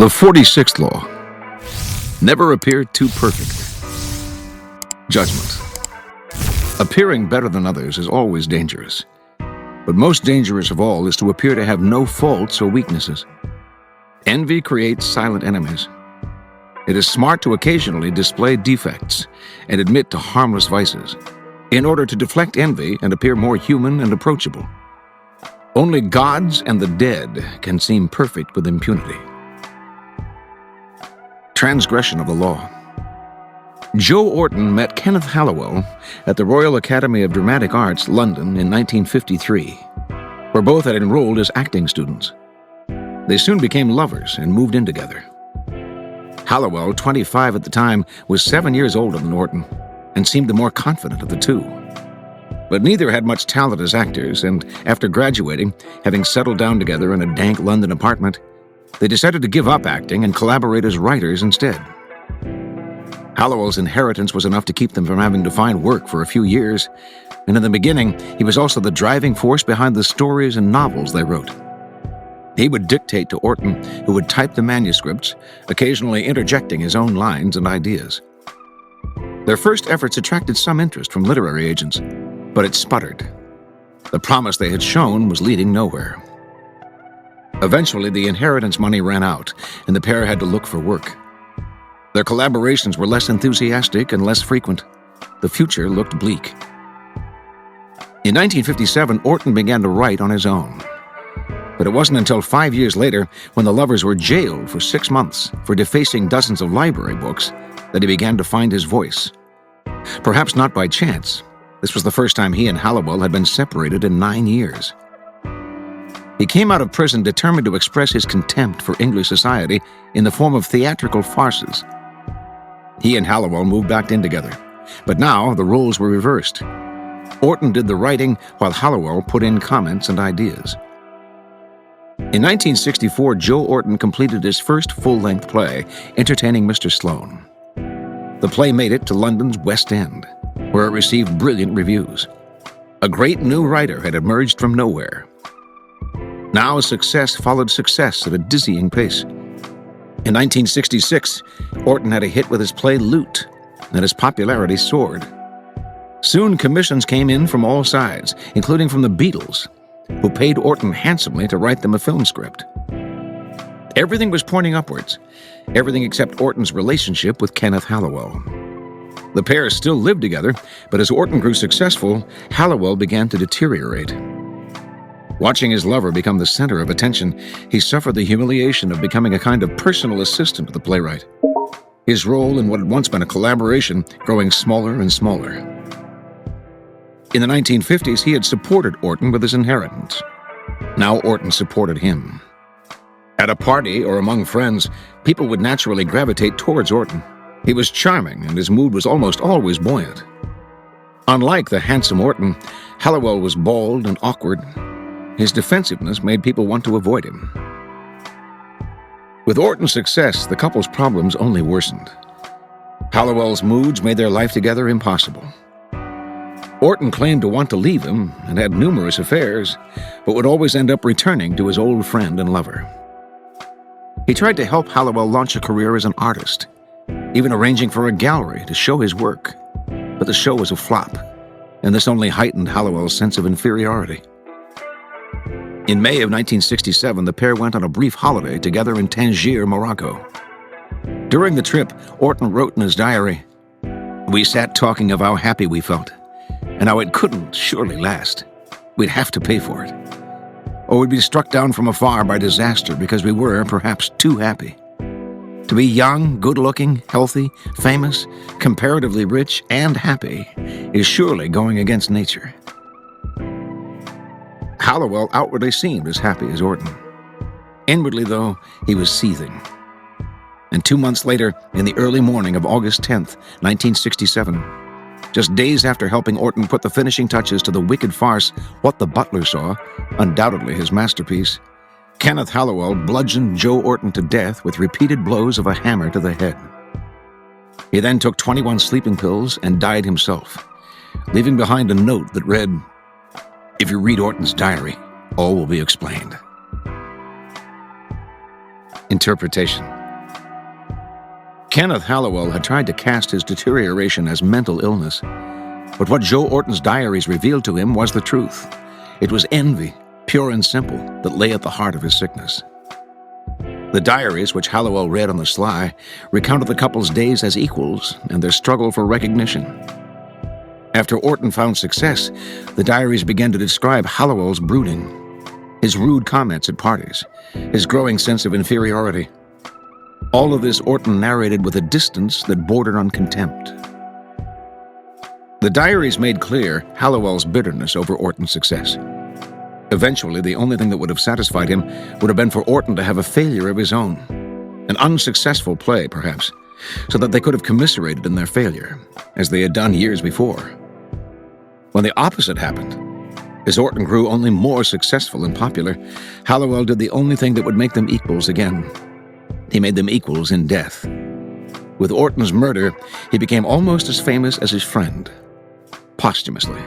The 46th law. Never appear too perfect. Judgment. Appearing better than others is always dangerous. But most dangerous of all is to appear to have no faults or weaknesses. Envy creates silent enemies. It is smart to occasionally display defects and admit to harmless vices, in order to deflect envy and appear more human and approachable. Only gods and the dead can seem perfect with impunity. Transgression of the law. Joe Orton met Kenneth Halliwell at the Royal Academy of Dramatic Arts, London, in 1953, where both had enrolled as acting students. They soon became lovers and moved in together. Halliwell, 25 at the time, was 7 years older than Orton and seemed the more confident of the two. But neither had much talent as actors, and after graduating, having settled down together in a dank London apartment, they decided to give up acting and collaborate as writers instead. Halliwell's inheritance was enough to keep them from having to find work for a few years, and in the beginning, he was also the driving force behind the stories and novels they wrote. He would dictate to Orton, who would type the manuscripts, occasionally interjecting his own lines and ideas. Their first efforts attracted some interest from literary agents, but it sputtered. The promise they had shown was leading nowhere. Eventually, the inheritance money ran out, and the pair had to look for work. Their collaborations were less enthusiastic and less frequent. The future looked bleak. In 1957, Orton began to write on his own. But it wasn't until 5 years later, when the lovers were jailed for 6 months for defacing dozens of library books, that he began to find his voice. Perhaps not by chance. This was the first time he and Halliwell had been separated in 9 years. He came out of prison determined to express his contempt for English society in the form of theatrical farces. He and Halliwell moved back in together, but now the roles were reversed. Orton did the writing while Halliwell put in comments and ideas. In 1964, Joe Orton completed his first full-length play, Entertaining Mr. Sloane. The play made it to London's West End, where it received brilliant reviews. A great new writer had emerged from nowhere. Now success followed success at a dizzying pace. In 1966, Orton had a hit with his play Loot, and his popularity soared. Soon commissions came in from all sides, including from the Beatles, who paid Orton handsomely to write them a film script. Everything was pointing upwards, everything except Orton's relationship with Kenneth Halliwell. The pair still lived together, but as Orton grew successful, Halliwell began to deteriorate. Watching his lover become the center of attention, he suffered the humiliation of becoming a kind of personal assistant to the playwright, his role in what had once been a collaboration growing smaller and smaller. In the 1950s, he had supported Orton with his inheritance. Now Orton supported him. At a party or among friends, people would naturally gravitate towards Orton. He was charming, and his mood was almost always buoyant. Unlike the handsome Orton, Halliwell was bald and awkward. His defensiveness made people want to avoid him. With Orton's success, the couple's problems only worsened. Halliwell's moods made their life together impossible. Orton claimed to want to leave him and had numerous affairs, but would always end up returning to his old friend and lover. He tried to help Halliwell launch a career as an artist, even arranging for a gallery to show his work. But the show was a flop, and this only heightened Halliwell's sense of inferiority. In May of 1967, the pair went on a brief holiday together in Tangier, Morocco. During the trip, Orton wrote in his diary, "We sat talking of how happy we felt, and how it couldn't surely last. We'd have to pay for it. Or we'd be struck down from afar by disaster because we were, perhaps, too happy. To be young, good-looking, healthy, famous, comparatively rich, and happy is surely going against nature." Halliwell outwardly seemed as happy as Orton. Inwardly, though, he was seething. And 2 months later, in the early morning of August 10th, 1967, just days after helping Orton put the finishing touches to the wicked farce What the Butler Saw, undoubtedly his masterpiece, Kenneth Halliwell bludgeoned Joe Orton to death with repeated blows of a hammer to the head. He then took 21 sleeping pills and died himself, leaving behind a note that read, "If you read Orton's diary, all will be explained." interpretation. Kenneth Halliwell had tried to cast his deterioration as mental illness, but what Joe Orton's diaries revealed to him was the truth. It was envy, pure and simple, that lay at the heart of his sickness. The diaries, which Halliwell read on the sly, recounted the couple's days as equals and their struggle for recognition. After Orton found success, the diaries began to describe Halliwell's brooding, his rude comments at parties, his growing sense of inferiority. All of this Orton narrated with a distance that bordered on contempt. The diaries made clear Halliwell's bitterness over Orton's success. Eventually, the only thing that would have satisfied him would have been for Orton to have a failure of his own, an unsuccessful play, perhaps, so that they could have commiserated in their failure, as they had done years before. When the opposite happened, as Orton grew only more successful and popular, Halliwell did the only thing that would make them equals again. He made them equals in death. With Orton's murder, he became almost as famous as his friend, posthumously.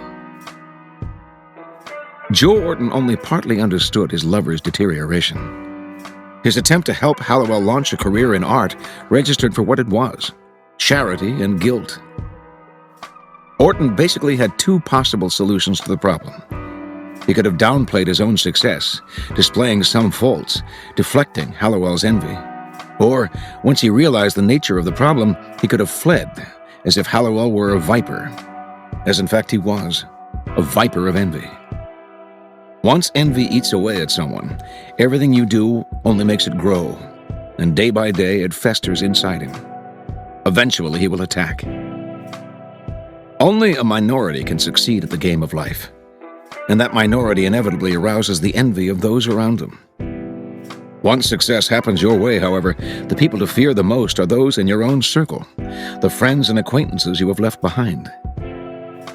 Joe Orton only partly understood his lover's deterioration. His attempt to help Halliwell launch a career in art registered for what it was: charity and guilt. Orton basically had two possible solutions to the problem. He could have downplayed his own success, displaying some faults, deflecting Halliwell's envy. Or, once he realized the nature of the problem, he could have fled, as if Halliwell were a viper, as in fact he was, a viper of envy. Once envy eats away at someone, everything you do only makes it grow, and day by day it festers inside him. Eventually he will attack. Only a minority can succeed at the game of life, and that minority inevitably arouses the envy of those around them. Once success happens your way, however, the people to fear the most are those in your own circle, the friends and acquaintances you have left behind.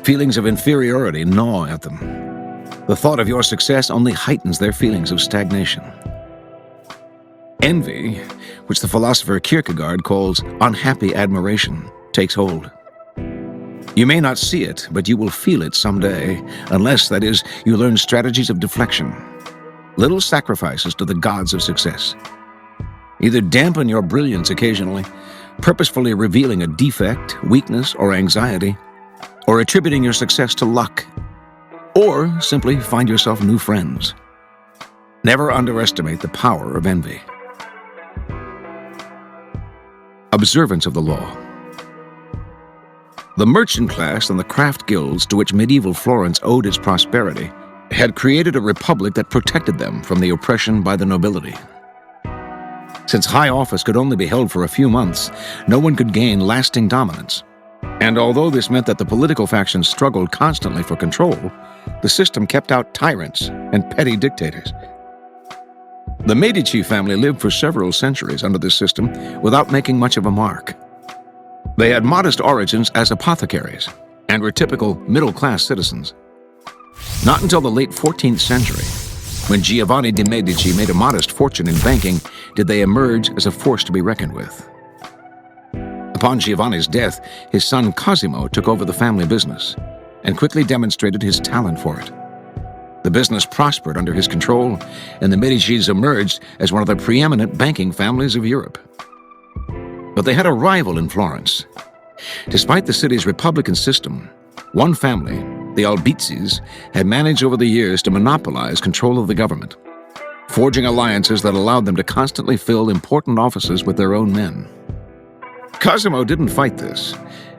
Feelings of inferiority gnaw at them. The thought of your success only heightens their feelings of stagnation. Envy, which the philosopher Kierkegaard calls unhappy admiration, takes hold. You may not see it, but you will feel it someday, unless, that is, you learn strategies of deflection, little sacrifices to the gods of success. Either dampen your brilliance occasionally, purposefully revealing a defect, weakness, or anxiety, or attributing your success to luck, or simply find yourself new friends. Never underestimate the power of envy. Observance of the law. The merchant class and the craft guilds to which medieval Florence owed its prosperity had created a republic that protected them from the oppression by the nobility. Since high office could only be held for a few months, no one could gain lasting dominance. And although this meant that the political factions struggled constantly for control, the system kept out tyrants and petty dictators. The Medici family lived for several centuries under this system without making much of a mark. They had modest origins as apothecaries and were typical middle-class citizens. Not until the late 14th century, when Giovanni de' Medici made a modest fortune in banking, did they emerge as a force to be reckoned with. Upon Giovanni's death, his son Cosimo took over the family business and quickly demonstrated his talent for it. The business prospered under his control, and the Medicis emerged as one of the preeminent banking families of Europe. But they had a rival in Florence. Despite the city's republican system, one family, the Albizzis, had managed over the years to monopolize control of the government, forging alliances that allowed them to constantly fill important offices with their own men. Cosimo didn't fight this,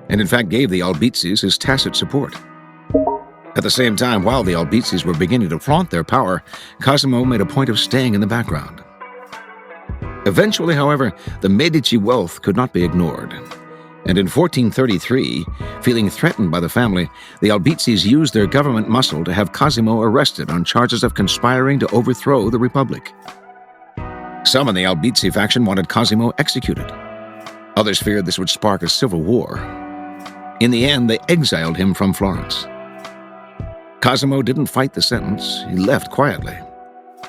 and in fact gave the Albizzis his tacit support. At the same time, while the Albizzis were beginning to flaunt their power, Cosimo made a point of staying in the background. Eventually, however, the Medici wealth could not be ignored, and in 1433, feeling threatened by the family, the Albizzis used their government muscle to have Cosimo arrested on charges of conspiring to overthrow the Republic. Some in the Albizzi faction wanted Cosimo executed. Others feared this would spark a civil war. In the end, they exiled him from Florence. Cosimo didn't fight the sentence. He left quietly.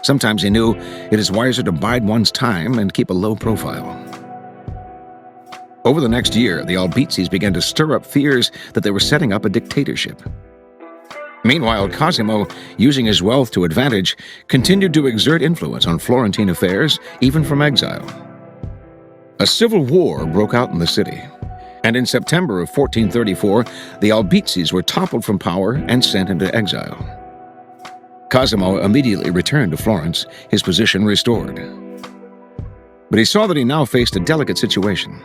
Sometimes he knew it is wiser to bide one's time and keep a low profile. Over the next year, the Albizzis began to stir up fears that they were setting up a dictatorship. Meanwhile, Cosimo, using his wealth to advantage, continued to exert influence on Florentine affairs, even from exile. A civil war broke out in the city, and in September of 1434, the Albizzis were toppled from power and sent into exile. Cosimo immediately returned to Florence, his position restored. But he saw that he now faced a delicate situation.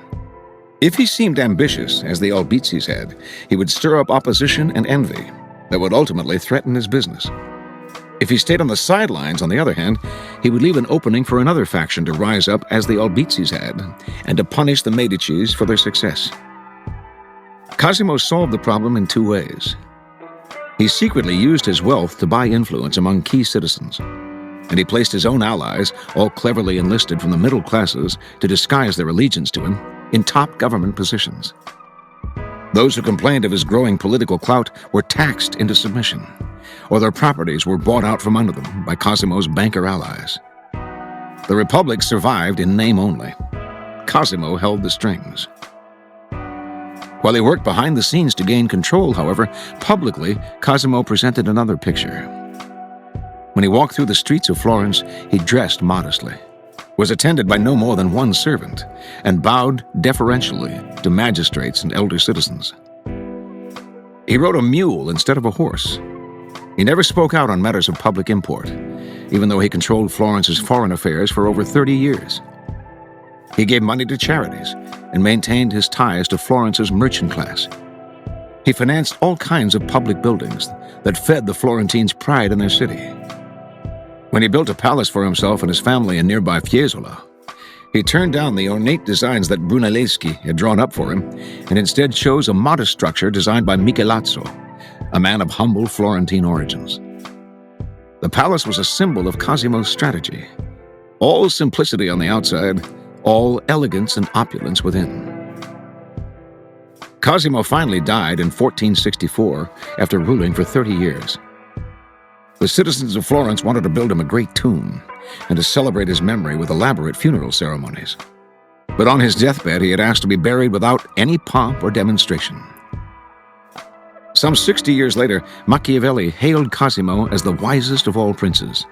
If he seemed ambitious, as the Albizzis had, he would stir up opposition and envy that would ultimately threaten his business. If he stayed on the sidelines, on the other hand, he would leave an opening for another faction to rise up as the Albizzis had, and to punish the Medicis for their success. Cosimo solved the problem in two ways. He secretly used his wealth to buy influence among key citizens, and he placed his own allies, all cleverly enlisted from the middle classes, to disguise their allegiance to him in top government positions. Those who complained of his growing political clout were taxed into submission, or their properties were bought out from under them by Cosimo's banker allies. The Republic survived in name only. Cosimo held the strings. While he worked behind the scenes to gain control, however, publicly, Cosimo presented another picture. When he walked through the streets of Florence, he dressed modestly, was attended by no more than one servant, and bowed deferentially to magistrates and elder citizens. He rode a mule instead of a horse. He never spoke out on matters of public import, even though he controlled Florence's foreign affairs for over 30 years. He gave money to charities and maintained his ties to Florence's merchant class. He financed all kinds of public buildings that fed the Florentines' pride in their city. When he built a palace for himself and his family in nearby Fiesole, he turned down the ornate designs that Brunelleschi had drawn up for him and instead chose a modest structure designed by Michelazzo, a man of humble Florentine origins. The palace was a symbol of Cosimo's strategy. All simplicity on the outside, all elegance and opulence within. Cosimo finally died in 1464 after ruling for 30 years. The citizens of Florence wanted to build him a great tomb and to celebrate his memory with elaborate funeral ceremonies. But on his deathbed, he had asked to be buried without any pomp or demonstration. Some 60 years later, Machiavelli hailed Cosimo as the wisest of all princes.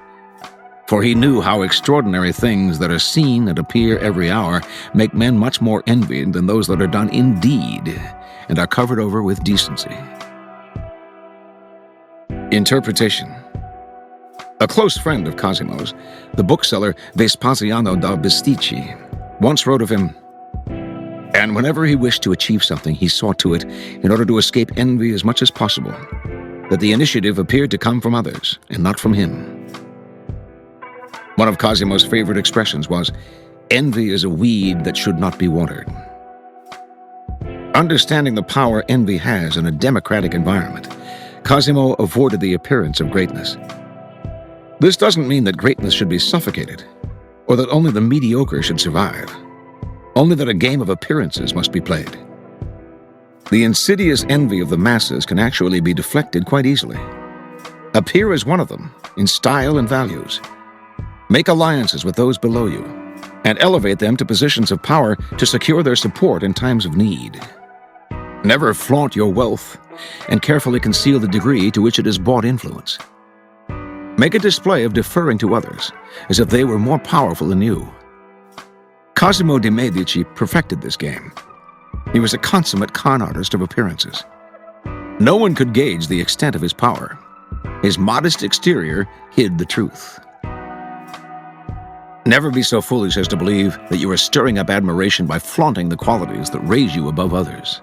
For he knew how extraordinary things that are seen and appear every hour make men much more envied than those that are done in deed and are covered over with decency. Interpretation. A close friend of Cosimo's, the bookseller Vespasiano da Bisticci, once wrote of him, "And whenever he wished to achieve something, he saw to it, in order to escape envy as much as possible, that the initiative appeared to come from others and not from him." One of Cosimo's favorite expressions was, "Envy is a weed that should not be watered." Understanding the power envy has in a democratic environment, Cosimo avoided the appearance of greatness. This doesn't mean that greatness should be suffocated, or that only the mediocre should survive, only that a game of appearances must be played. The insidious envy of the masses can actually be deflected quite easily. Appear as one of them, in style and values. Make alliances with those below you, and elevate them to positions of power to secure their support in times of need. Never flaunt your wealth, and carefully conceal the degree to which it has bought influence. Make a display of deferring to others, as if they were more powerful than you. Cosimo de' Medici perfected this game. He was a consummate con artist of appearances. No one could gauge the extent of his power. His modest exterior hid the truth. Never be so foolish as to believe that you are stirring up admiration by flaunting the qualities that raise you above others.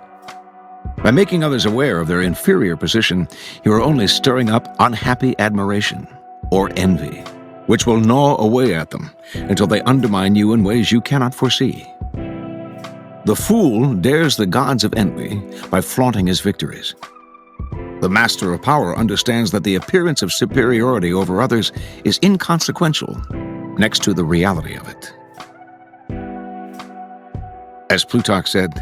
By making others aware of their inferior position, you are only stirring up unhappy admiration or envy, which will gnaw away at them until they undermine you in ways you cannot foresee. The fool dares the gods of envy by flaunting his victories. The master of power understands that the appearance of superiority over others is inconsequential next to the reality of it. As Plutarch said,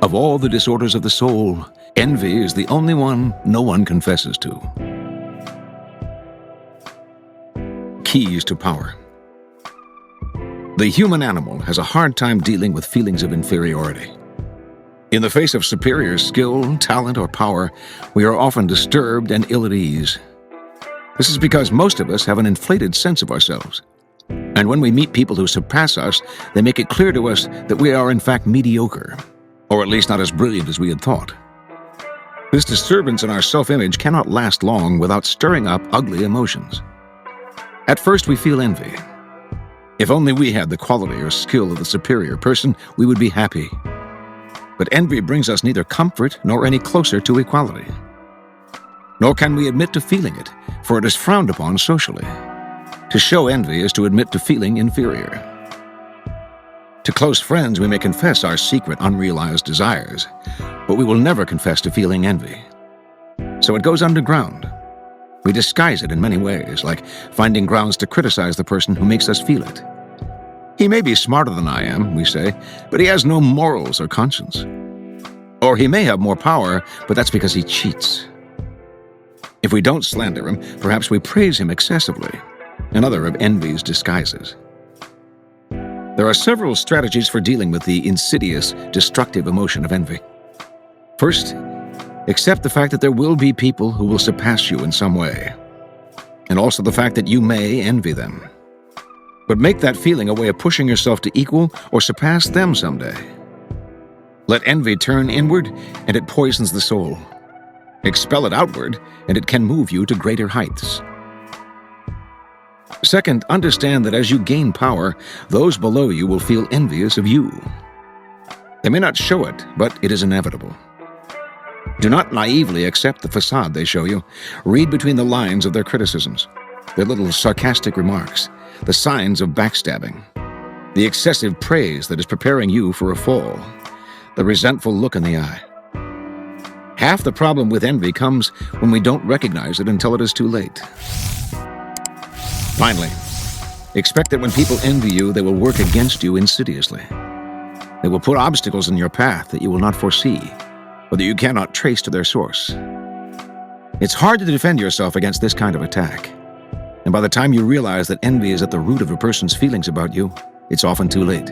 "Of all the disorders of the soul, envy is the only one no one confesses to." Keys to power. The human animal has a hard time dealing with feelings of inferiority. In the face of superior skill, talent, or power, we are often disturbed and ill at ease. This is because most of us have an inflated sense of ourselves. And when we meet people who surpass us, they make it clear to us that we are in fact mediocre, or at least not as brilliant as we had thought. This disturbance in our self-image cannot last long without stirring up ugly emotions. At first, we feel envy. If only we had the quality or skill of the superior person, we would be happy. But envy brings us neither comfort nor any closer to equality. Nor can we admit to feeling it, for it is frowned upon socially. To show envy is to admit to feeling inferior. To close friends, we may confess our secret, unrealized desires, but we will never confess to feeling envy. So it goes underground. We disguise it in many ways, like finding grounds to criticize the person who makes us feel it. He may be smarter than I am, we say, but he has no morals or conscience. Or he may have more power, but that's because he cheats. If we don't slander him, perhaps we praise him excessively, another of envy's disguises. There are several strategies for dealing with the insidious, destructive emotion of envy. First, accept the fact that there will be people who will surpass you in some way, and also the fact that you may envy them. But make that feeling a way of pushing yourself to equal or surpass them someday. Let envy turn inward, and it poisons the soul. Expel it outward, and it can move you to greater heights. Second, understand that as you gain power, those below you will feel envious of you. They may not show it, but it is inevitable. Do not naively accept the facade they show you. Read between the lines of their criticisms, their little sarcastic remarks, the signs of backstabbing, the excessive praise that is preparing you for a fall, the resentful look in the eye. Half the problem with envy comes when we don't recognize it until it is too late. Finally, expect that when people envy you, they will work against you insidiously. They will put obstacles in your path that you will not foresee, or that you cannot trace to their source. It's hard to defend yourself against this kind of attack. And by the time you realize that envy is at the root of a person's feelings about you, it's often too late.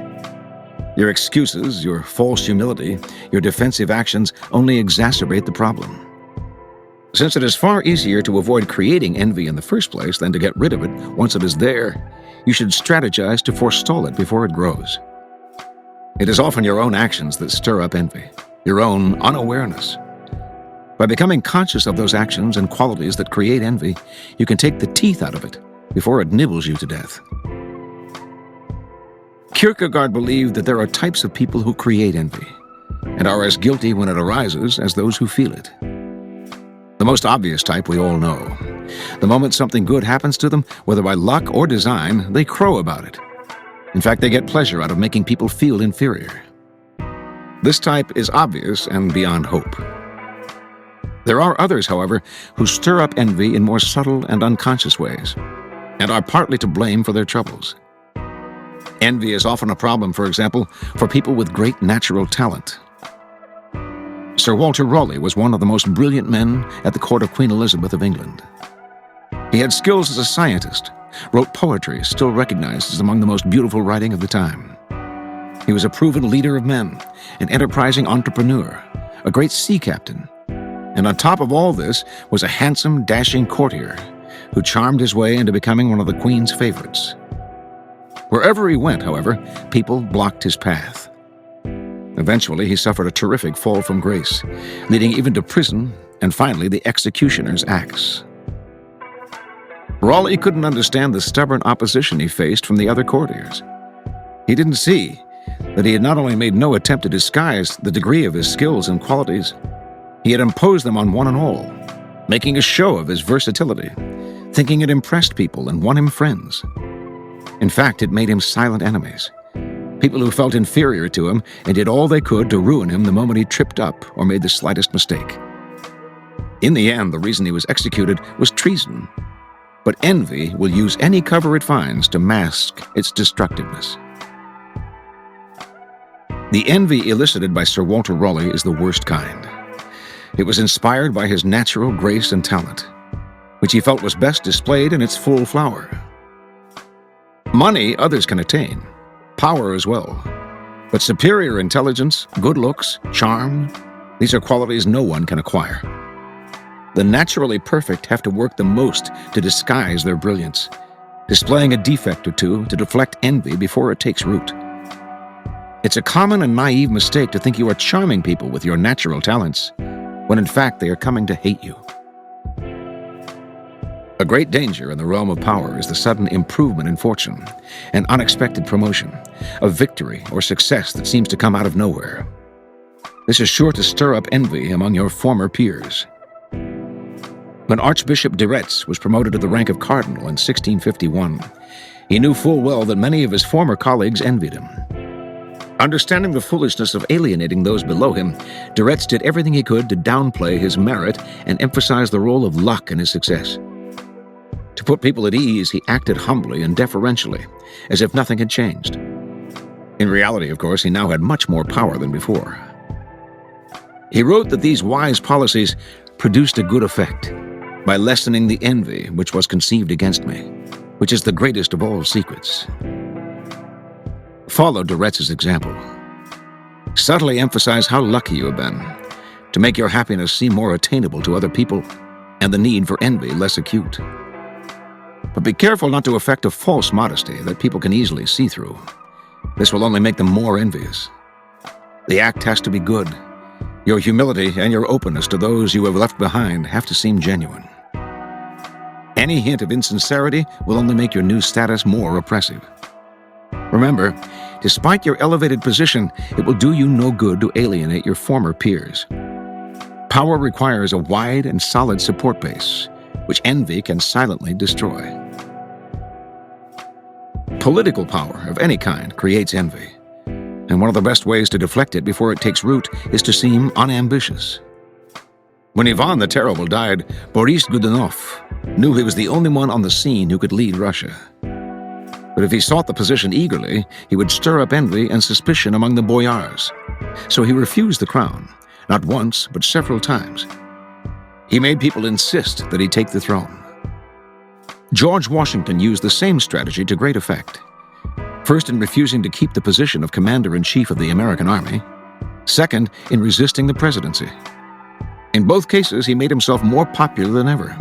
Your excuses, your false humility, your defensive actions only exacerbate the problem. Since it is far easier to avoid creating envy in the first place than to get rid of it once it is there, you should strategize to forestall it before it grows. It is often your own actions that stir up envy, your own unawareness. By becoming conscious of those actions and qualities that create envy, you can take the teeth out of it before it nibbles you to death. Kierkegaard believed that there are types of people who create envy and are as guilty when it arises as those who feel it. The most obvious type we all know. The moment something good happens to them, whether by luck or design, they crow about it. In fact, they get pleasure out of making people feel inferior. This type is obvious and beyond hope. There are others, however, who stir up envy in more subtle and unconscious ways, and are partly to blame for their troubles. Envy is often a problem, for example, for people with great natural talent. Sir Walter Raleigh was one of the most brilliant men at the court of Queen Elizabeth of England. He had skills as a scientist, wrote poetry still recognized as among the most beautiful writing of the time. He was a proven leader of men, an enterprising entrepreneur, a great sea captain, and on top of all this was a handsome, dashing courtier who charmed his way into becoming one of the Queen's favorites. Wherever he went, however, people blocked his path. Eventually, he suffered a terrific fall from grace, leading even to prison and finally the executioner's axe. Raleigh couldn't understand the stubborn opposition he faced from the other courtiers. He didn't see that he had not only made no attempt to disguise the degree of his skills and qualities, he had imposed them on one and all, making a show of his versatility, thinking it impressed people and won him friends. In fact, it made him silent enemies, people who felt inferior to him and did all they could to ruin him the moment he tripped up or made the slightest mistake. In the end, the reason he was executed was treason, but envy will use any cover it finds to mask its destructiveness. The envy elicited by Sir Walter Raleigh is the worst kind. It was inspired by his natural grace and talent, which he felt was best displayed in its full flower. Money others can attain, power as well, But superior intelligence, good looks, charm, these are qualities no one can acquire. The naturally perfect have to work the most to disguise their brilliance, displaying a defect or two to deflect envy before it takes root. It's a common and naive mistake to think you are charming people with your natural talents, when in fact they are coming to hate you. A great danger in the realm of power is the sudden improvement in fortune, an unexpected promotion, a victory or success that seems to come out of nowhere. This is sure to stir up envy among your former peers. When Archbishop de Retz was promoted to the rank of cardinal in 1651, he knew full well that many of his former colleagues envied him. Understanding the foolishness of alienating those below him, de Retz did everything he could to downplay his merit and emphasize the role of luck in his success. To put people at ease, he acted humbly and deferentially, as if nothing had changed. In reality, of course, he now had much more power than before. He wrote that these wise policies produced a good effect by lessening the envy which was conceived against me, which is the greatest of all secrets. Follow de Retz's example. Subtly emphasize how lucky you have been, to make your happiness seem more attainable to other people and the need for envy less acute. But be careful not to affect a false modesty that people can easily see through. This will only make them more envious. The act has to be good. Your humility and your openness to those you have left behind have to seem genuine. Any hint of insincerity will only make your new status more oppressive. Remember, despite your elevated position, it will do you no good to alienate your former peers. Power requires a wide and solid support base, which envy can silently destroy. Political power of any kind creates envy, and one of the best ways to deflect it before it takes root is to seem unambitious. When Ivan the Terrible died, Boris Godunov knew he was the only one on the scene who could lead Russia. But if he sought the position eagerly, he would stir up envy and suspicion among the boyars. So he refused the crown, not once, but several times. He made people insist that he take the throne. George Washington used the same strategy to great effect. First, in refusing to keep the position of Commander-in-Chief of the American Army. Second, in resisting the presidency. In both cases, he made himself more popular than ever.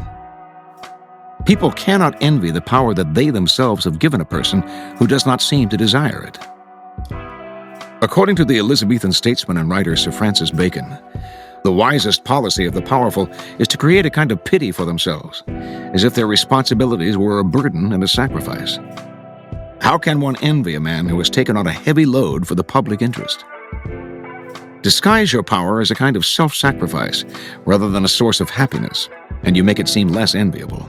People cannot envy the power that they themselves have given a person who does not seem to desire it. According to the Elizabethan statesman and writer Sir Francis Bacon, the wisest policy of the powerful is to create a kind of pity for themselves, as if their responsibilities were a burden and a sacrifice. How can one envy a man who has taken on a heavy load for the public interest? Disguise your power as a kind of self-sacrifice rather than a source of happiness, and you make it seem less enviable.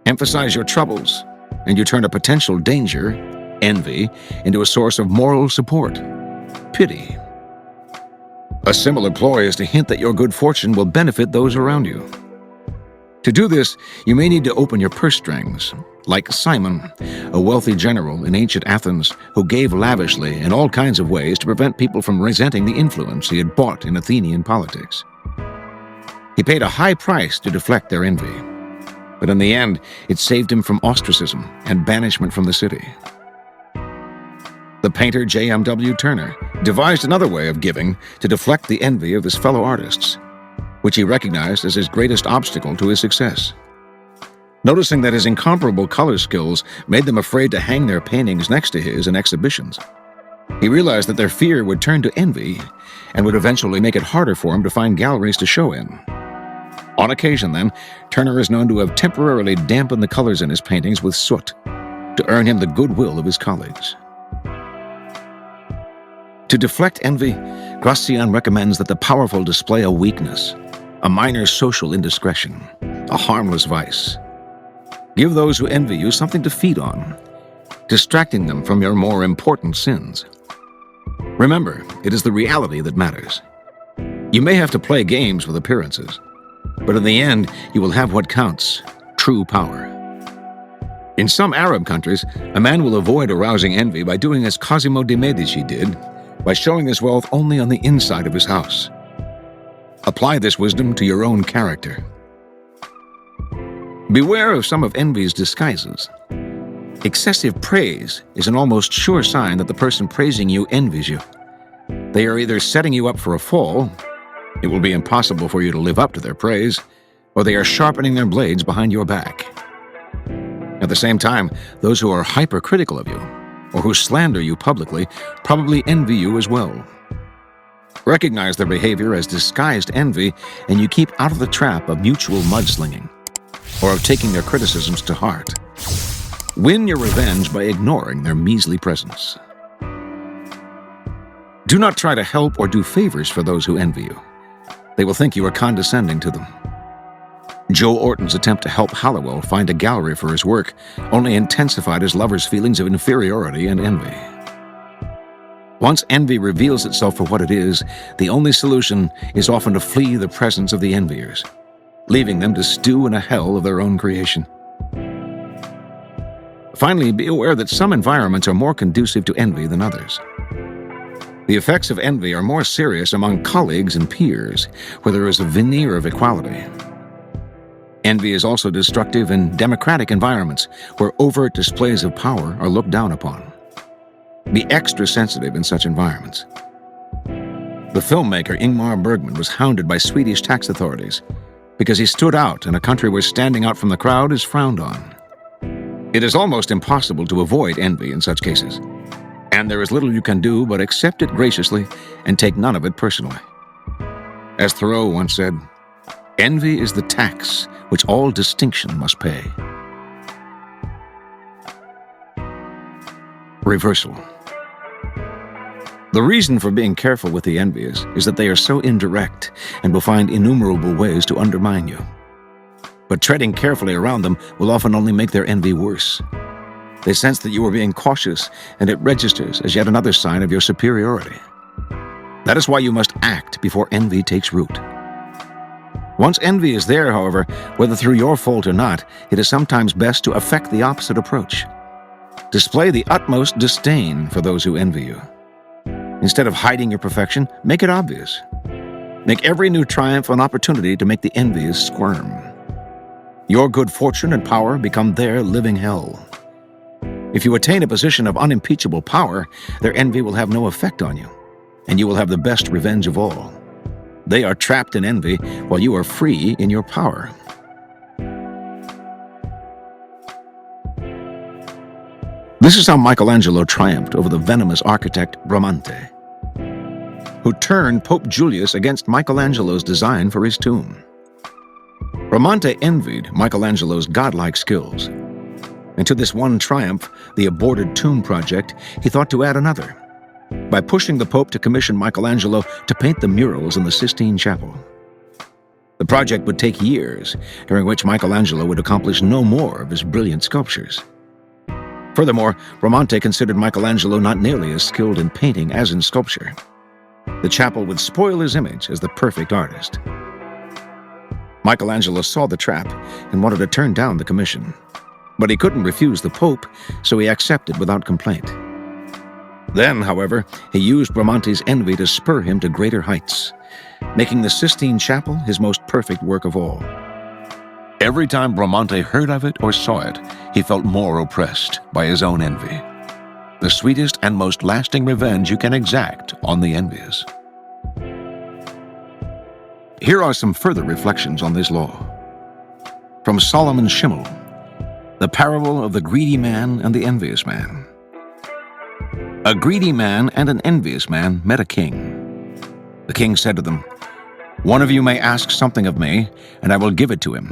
Emphasize your troubles, and you turn a potential danger, envy, into a source of moral support, pity. A similar ploy is to hint that your good fortune will benefit those around you. To do this, you may need to open your purse strings, like Simon, a wealthy general in ancient Athens who gave lavishly in all kinds of ways to prevent people from resenting the influence he had bought in Athenian politics. He paid a high price to deflect their envy, but in the end, it saved him from ostracism and banishment from the city. The painter J.M.W. Turner devised another way of giving to deflect the envy of his fellow artists, which he recognized as his greatest obstacle to his success. Noticing that his incomparable color skills made them afraid to hang their paintings next to his in exhibitions, he realized that their fear would turn to envy and would eventually make it harder for him to find galleries to show in. On occasion, then, Turner is known to have temporarily dampened the colors in his paintings with soot to earn him the goodwill of his colleagues. To deflect envy, Gracian recommends that the powerful display a weakness, a minor social indiscretion, a harmless vice. Give those who envy you something to feed on, distracting them from your more important sins. Remember, it is the reality that matters. You may have to play games with appearances, but in the end, you will have what counts, true power. In some Arab countries, a man will avoid arousing envy by doing as Cosimo de' Medici did, by showing his wealth only on the inside of his house. Apply this wisdom to your own character. Beware of some of envy's disguises. Excessive praise is an almost sure sign that the person praising you envies you. They are either setting you up for a fall, it will be impossible for you to live up to their praise, or they are sharpening their blades behind your back. At the same time, those who are hypercritical of you, or who slander you publicly, probably envy you as well. Recognize their behavior as disguised envy, and you keep out of the trap of mutual mudslinging, or of taking their criticisms to heart. Win your revenge by ignoring their measly presence. Do not try to help or do favors for those who envy you. They will think you are condescending to them. Joe Orton's attempt to help Halliwell find a gallery for his work only intensified his lover's feelings of inferiority and envy. Once envy reveals itself for what it is, the only solution is often to flee the presence of the enviers, leaving them to stew in a hell of their own creation. Finally, be aware that some environments are more conducive to envy than others. The effects of envy are more serious among colleagues and peers, where there is a veneer of equality. Envy is also destructive in democratic environments, where overt displays of power are looked down upon. Be extra sensitive in such environments. The filmmaker Ingmar Bergman was hounded by Swedish tax authorities because he stood out in a country where standing out from the crowd is frowned on. It is almost impossible to avoid envy in such cases, and there is little you can do but accept it graciously and take none of it personally. As Thoreau once said, "Envy is the tax which all distinction must pay." Reversal. The reason for being careful with the envious is that they are so indirect and will find innumerable ways to undermine you. But treading carefully around them will often only make their envy worse. They sense that you are being cautious, and it registers as yet another sign of your superiority. That is why you must act before envy takes root. Once envy is there, however, whether through your fault or not, it is sometimes best to affect the opposite approach. Display the utmost disdain for those who envy you. Instead of hiding your perfection, make it obvious. Make every new triumph an opportunity to make the envious squirm. Your good fortune and power become their living hell. If you attain a position of unimpeachable power, their envy will have no effect on you, and you will have the best revenge of all. They are trapped in envy while you are free in your power. This is how Michelangelo triumphed over the venomous architect Bramante, who turned Pope Julius against Michelangelo's design for his tomb. Bramante envied Michelangelo's godlike skills, and to this one triumph, the aborted tomb project, he thought to add another, by pushing the Pope to commission Michelangelo to paint the murals in the Sistine Chapel. The project would take years, during which Michelangelo would accomplish no more of his brilliant sculptures. Furthermore, Bramante considered Michelangelo not nearly as skilled in painting as in sculpture. The chapel would spoil his image as the perfect artist. Michelangelo saw the trap and wanted to turn down the commission, but he couldn't refuse the Pope, so he accepted without complaint. Then, however, he used Bramante's envy to spur him to greater heights, making the Sistine Chapel his most perfect work of all. Every time Bramante heard of it or saw it, he felt more oppressed by his own envy. The sweetest and most lasting revenge you can exact on the envious. Here are some further reflections on this law. From Solomon Schimmel, The Parable of the Greedy Man and the Envious Man. A greedy man and an envious man met a king. The king said to them, "One of you may ask something of me, and I will give it to him,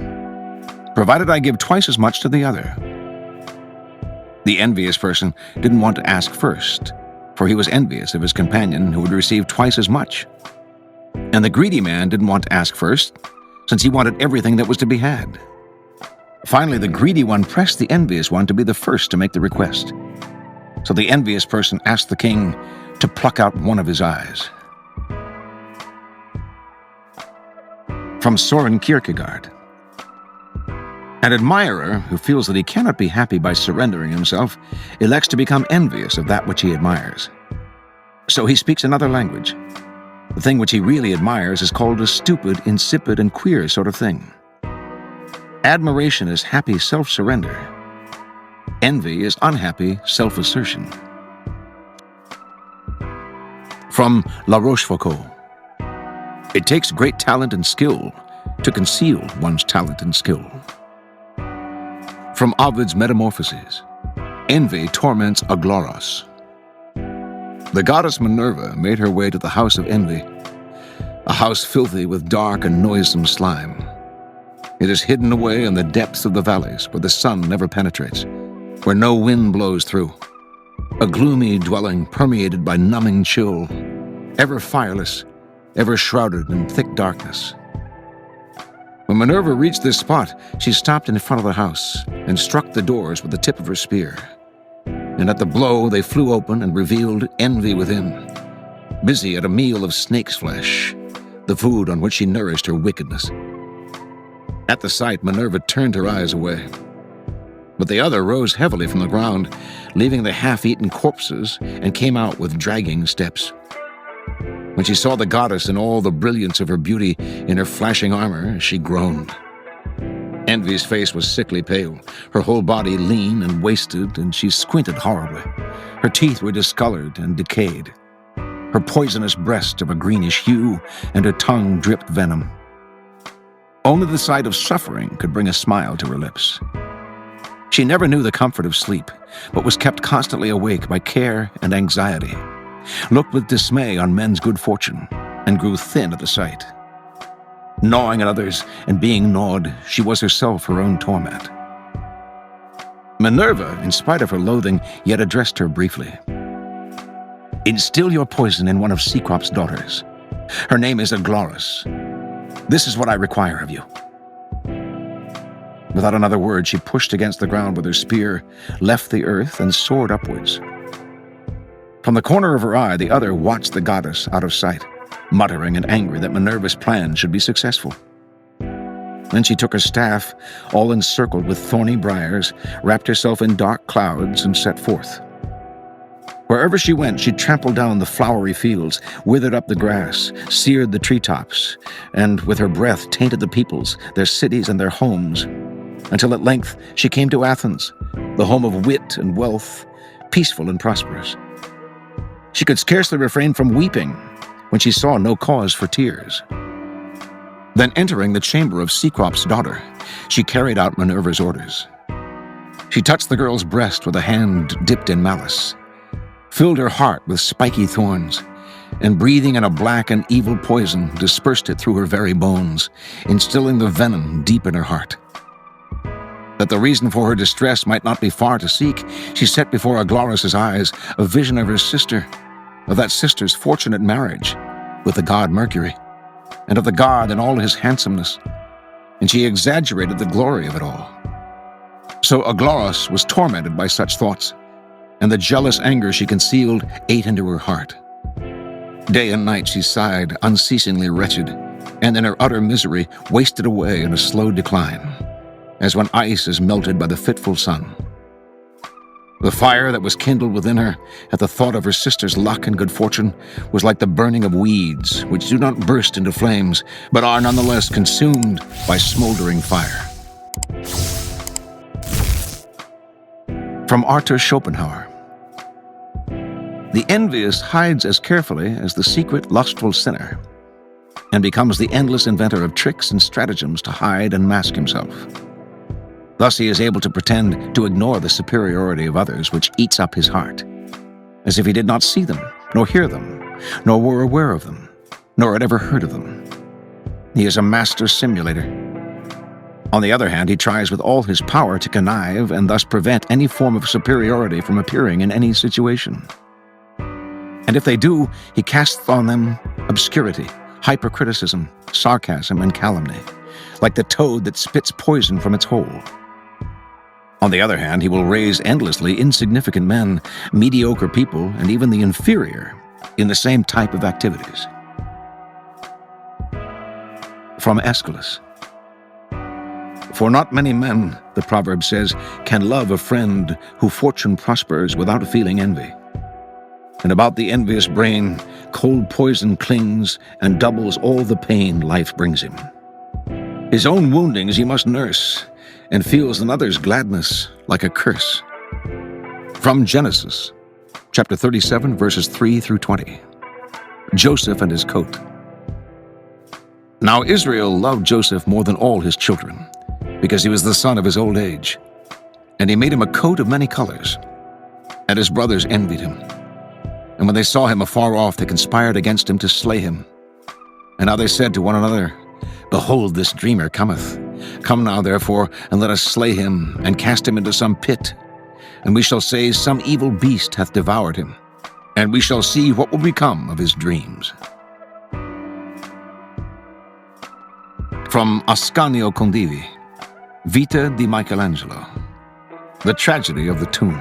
provided I give twice as much to the other." The envious person didn't want to ask first, for he was envious of his companion who would receive twice as much. And the greedy man didn't want to ask first, since he wanted everything that was to be had. Finally, the greedy one pressed the envious one to be the first to make the request. So the envious person asked the king to pluck out one of his eyes. From Soren Kierkegaard. An admirer who feels that he cannot be happy by surrendering himself elects to become envious of that which he admires. So he speaks another language. The thing which he really admires is called a stupid, insipid, and queer sort of thing. Admiration is happy self-surrender. Envy is unhappy self-assertion. From La Rochefoucauld. It takes great talent and skill to conceal one's talent and skill. From Ovid's Metamorphoses. Envy torments Aglaros. The goddess Minerva made her way to the house of envy, a house filthy with dark and noisome slime. It is hidden away in the depths of the valleys where the sun never penetrates, where no wind blows through. A gloomy dwelling permeated by numbing chill, ever fireless, ever shrouded in thick darkness. When Minerva reached this spot, she stopped in front of the house and struck the doors with the tip of her spear. And at the blow, they flew open and revealed envy within, busy at a meal of snake's flesh, the food on which she nourished her wickedness. At the sight, Minerva turned her eyes away. But the other rose heavily from the ground, leaving the half-eaten corpses, and came out with dragging steps. When she saw the goddess in all the brilliance of her beauty, in her flashing armor, she groaned. Envy's face was sickly pale, her whole body lean and wasted, and she squinted horribly. Her teeth were discolored and decayed, her poisonous breast of a greenish hue, and her tongue dripped venom. Only the sight of suffering could bring a smile to her lips. She never knew the comfort of sleep, but was kept constantly awake by care and anxiety, looked with dismay on men's good fortune, and grew thin at the sight. Gnawing at others and being gnawed, she was herself her own torment. Minerva, in spite of her loathing, yet addressed her briefly. Instill your poison in one of Cecrop's daughters. Her name is Aglaros. This is what I require of you. Without another word, she pushed against the ground with her spear, left the earth, and soared upwards. From the corner of her eye, the other watched the goddess out of sight, muttering and angry that Minerva's plan should be successful. Then she took her staff, all encircled with thorny briars, wrapped herself in dark clouds, and set forth. Wherever she went, she trampled down the flowery fields, withered up the grass, seared the treetops, and with her breath tainted the peoples, their cities and their homes, until at length she came to Athens, the home of wit and wealth, peaceful and prosperous. She could scarcely refrain from weeping when she saw no cause for tears. Then entering the chamber of Cecrop's daughter, she carried out Minerva's orders. She touched the girl's breast with a hand dipped in malice, filled her heart with spiky thorns, and breathing in a black and evil poison, dispersed it through her very bones, instilling the venom deep in her heart. That the reason for her distress might not be far to seek, she set before Aglaros' eyes a vision of her sister, of that sister's fortunate marriage with the god Mercury, and of the god in all his handsomeness, and she exaggerated the glory of it all. So Aglaros was tormented by such thoughts, and the jealous anger she concealed ate into her heart. Day and night she sighed, unceasingly wretched, and in her utter misery wasted away in a slow decline, as when ice is melted by the fitful sun. The fire that was kindled within her at the thought of her sister's luck and good fortune was like the burning of weeds, which do not burst into flames, but are nonetheless consumed by smoldering fire. From Arthur Schopenhauer. The envious hides as carefully as the secret lustful sinner, and becomes the endless inventor of tricks and stratagems to hide and mask himself. Thus he is able to pretend to ignore the superiority of others which eats up his heart, as if he did not see them, nor hear them, nor were aware of them, nor had ever heard of them. He is a master simulator. On the other hand, he tries with all his power to connive and thus prevent any form of superiority from appearing in any situation. And if they do, he casts on them obscurity, hypercriticism, sarcasm, and calumny, like the toad that spits poison from its hole. On the other hand, he will raise endlessly insignificant men, mediocre people, and even the inferior in the same type of activities. From Aeschylus. For not many men, the proverb says, can love a friend who fortune prospers without feeling envy. And about the envious brain, cold poison clings and doubles all the pain life brings him. His own woundings he must nurse, and feels another's gladness like a curse. From Genesis, chapter 37, verses 3 through 20. Joseph and his coat. Now Israel loved Joseph more than all his children, because he was the son of his old age. And he made him a coat of many colors. And his brothers envied him. And when they saw him afar off, they conspired against him to slay him. And now they said to one another, Behold, this dreamer cometh. Come now, therefore, and let us slay him, and cast him into some pit. And we shall say, Some evil beast hath devoured him. And we shall see what will become of his dreams. From Ascanio Condivi, Vita di Michelangelo. The Tragedy of the Tomb.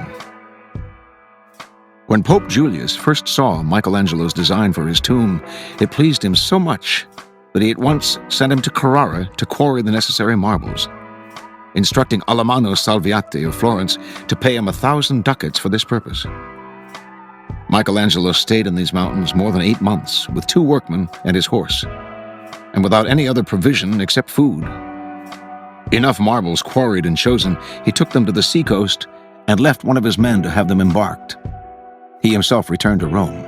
When Pope Julius first saw Michelangelo's design for his tomb, it pleased him so much that he at once sent him to Carrara to quarry the necessary marbles, instructing Alamanno Salviati of Florence to pay him 1,000 ducats for this purpose. Michelangelo stayed in these mountains more than 8 months with 2 workmen and his horse, and without any other provision except food. Enough marbles quarried and chosen, he took them to the seacoast and left one of his men to have them embarked. He himself returned to Rome.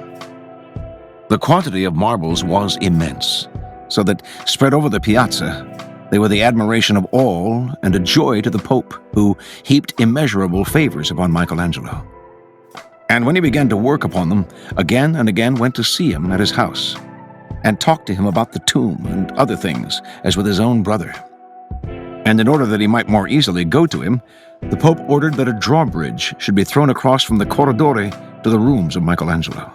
The quantity of marbles was immense, so that, spread over the piazza, they were the admiration of all and a joy to the Pope, who heaped immeasurable favors upon Michelangelo. And when he began to work upon them, again and again went to see him at his house, and talked to him about the tomb and other things, as with his own brother. And in order that he might more easily go to him, the Pope ordered that a drawbridge should be thrown across from the corridore to the rooms of Michelangelo,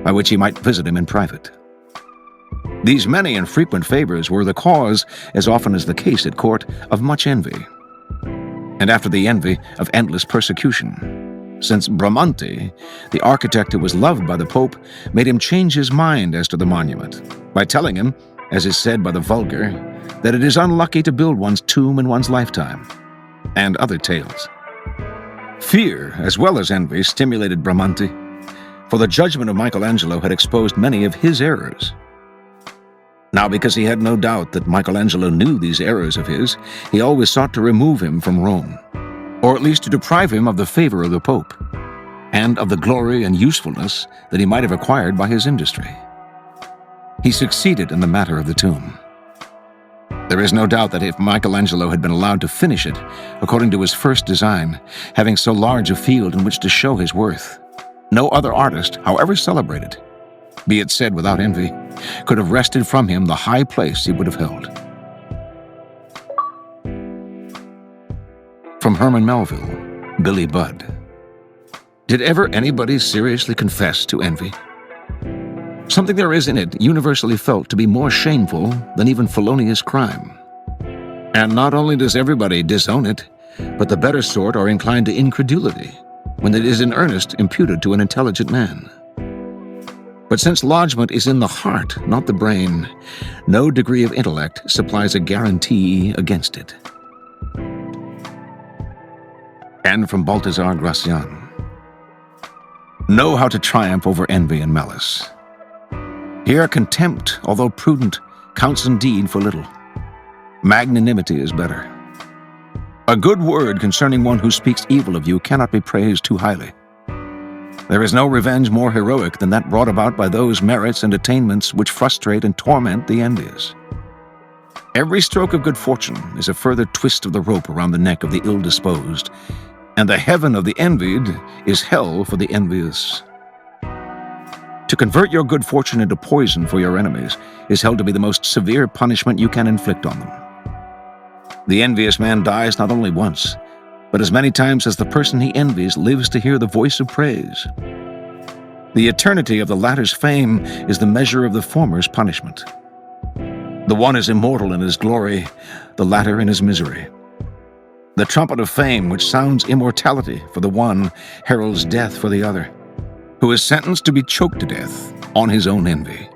by which he might visit him in private. These many and frequent favors were the cause, as often as the case at court, of much envy, and after the envy, of endless persecution, since Bramante, the architect who was loved by the Pope, made him change his mind as to the monument, by telling him, as is said by the vulgar, that it is unlucky to build one's tomb in one's lifetime, and other tales. Fear, as well as envy, stimulated Bramante, for the judgment of Michelangelo had exposed many of his errors. Now, because he had no doubt that Michelangelo knew these errors of his, he always sought to remove him from Rome, or at least to deprive him of the favor of the Pope, and of the glory and usefulness that he might have acquired by his industry. He succeeded in the matter of the tomb. There is no doubt that if Michelangelo had been allowed to finish it according to his first design, having so large a field in which to show his worth, no other artist, however celebrated, be it said without envy, could have wrested from him the high place he would have held. From Herman Melville, Billy Budd. Did ever anybody seriously confess to envy? Something there is in it universally felt to be more shameful than even felonious crime. And not only does everybody disown it, but the better sort are inclined to incredulity when it is in earnest imputed to an intelligent man. But since lodgment is in the heart, not the brain, no degree of intellect supplies a guarantee against it. And from Balthazar Gracian. Know how to triumph over envy and malice. Here contempt, although prudent, counts indeed for little. Magnanimity is better. A good word concerning one who speaks evil of you cannot be praised too highly. There is no revenge more heroic than that brought about by those merits and attainments which frustrate and torment the envious. Every stroke of good fortune is a further twist of the rope around the neck of the ill-disposed, and the heaven of the envied is hell for the envious. To convert your good fortune into poison for your enemies is held to be the most severe punishment you can inflict on them. The envious man dies not only once, but as many times as the person he envies lives to hear the voice of praise. The eternity of the latter's fame is the measure of the former's punishment. The one is immortal in his glory, the latter in his misery. The trumpet of fame, which sounds immortality for the one, heralds death for the other, who is sentenced to be choked to death on his own envy.